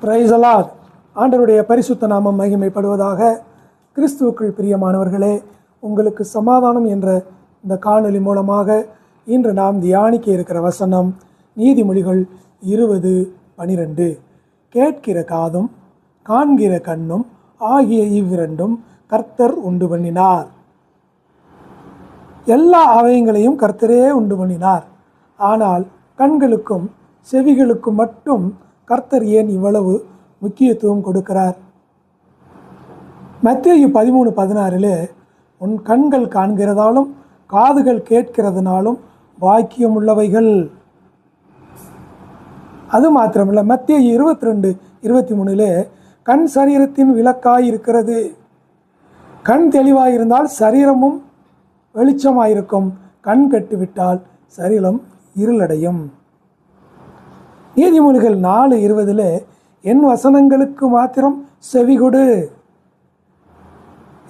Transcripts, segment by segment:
Praise the Lord. ஆண்டவருடைய பரிசுத்த நாமம் மகிமைப்படுவதாக. கிறிஸ்துவுக்குள் பிரியமானவர்களே, உங்களுக்கு சமாதானம் என்ற இந்த காணொளி மூலமாக இன்று நாம் தியானிக்க இருக்கிற வசனம் நீதிமொழிகள் 20:12. கேட்கிற காதும் காண்கிற கண்ணும் ஆகிய இவ்விரண்டும் கர்த்தர் உண்டு பண்ணினார். எல்லா அவயங்களையும் கர்த்தரே உண்டு பண்ணினார். ஆனால் கண்களுக்கும் செவிகளுக்கும் மட்டும் கர்த்தர் ஏன் இவ்வளவு முக்கியத்துவம் கொடுக்கிறார்? மத்தேயு 13:16 உன் கண்கள் காண்கிறதாலும் காதுகள் கேட்கிறதுனாலும் பாக்கியமுள்ளவைகள். அது மாத்திரமல்ல, மத்தேயு 22:23 கண் சரீரத்தின் விளக்காய் இருக்கிறது. கண் தெளிவாயிருந்தால் சரீரமும் வெளிச்சமாயிருக்கும். கண் கெட்டுவிட்டால் சரீரம் இருளடையும். நீதிமொழிகள் 4:20 என் வசனங்களுக்கு மாத்திரம் செவிகொடு.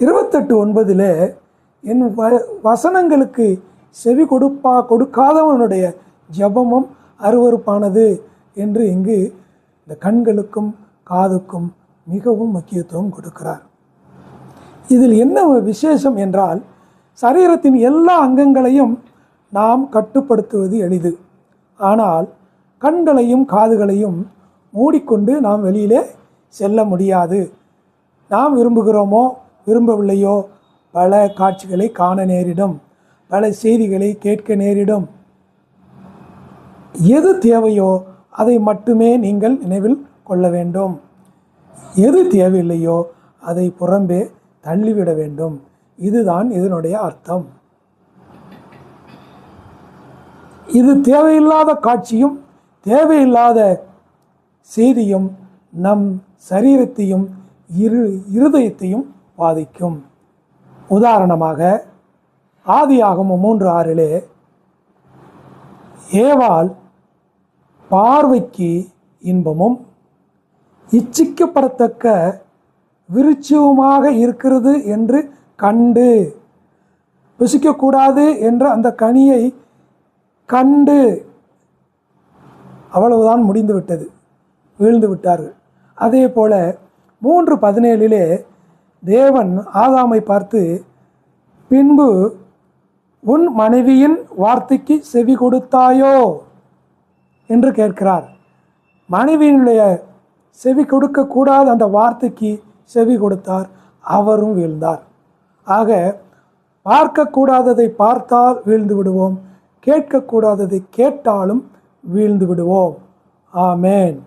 28:9 என் வசனங்களுக்கு செவி கொடுக்காதவனுடைய ஜெபமும் அருவருப்பானது என்று இங்கு இந்த கண்களுக்கும் காதுக்கும் மிகவும் முக்கியத்துவம் கொடுக்கிறார். இதில் என்ன விசேஷம் என்றால், சரீரத்தின் எல்லா அங்கங்களையும் நாம் கட்டுப்படுத்துவது எளிது. ஆனால் கண்களையும் காதுகளையும் மூடிக்கொண்டு நாம் வெளியிலே செல்ல முடியாது. நாம் விரும்புகிறோமோ விரும்பவில்லையோ பல காட்சிகளை காண நேரிடும், பல செய்திகளை கேட்க நேரிடும். எது தேவையோ அதை மட்டுமே நீங்கள் நினைவில் கொள்ள வேண்டும். எது தேவையில்லையோ அதை புறம்பே தள்ளிவிட வேண்டும். இதுதான் இதனுடைய அர்த்தம். இது தேவையில்லாத காட்சியும் தேவையில்லாத செய்தியும் நம் சரீரத்தையும் இருதயத்தையும் பாதிக்கும். உதாரணமாக ஆதியாகமம் 3:6 ஏவாள் பார்வைக்கு இன்பமும் இச்சிக்கப்படத்தக்க விருட்சமுமாக இருக்கிறது என்று கண்டு, புசிக்கக்கூடாது என்ற அந்த கனியை கண்டு, அவ்வளவுதான் முடிந்து விட்டது, வீழ்ந்து விட்டார்கள். அதே போல 3:17 தேவன் ஆதாமை பார்த்து, பின்பு உன் மனைவியின் வார்த்தைக்கு செவி கொடுத்தாயோ என்று கேட்கிறார். மனைவியினுடைய செவி கொடுக்கக்கூடாத அந்த வார்த்தைக்கு செவி கொடுத்தார், அவரும் வீழ்ந்தார். ஆக பார்க்கக்கூடாததை பார்த்தால் வீழ்ந்து விடுவோம், கேட்கக்கூடாததை கேட்டாலும் வீழ்ந்து விடுவோம். ஆமென்.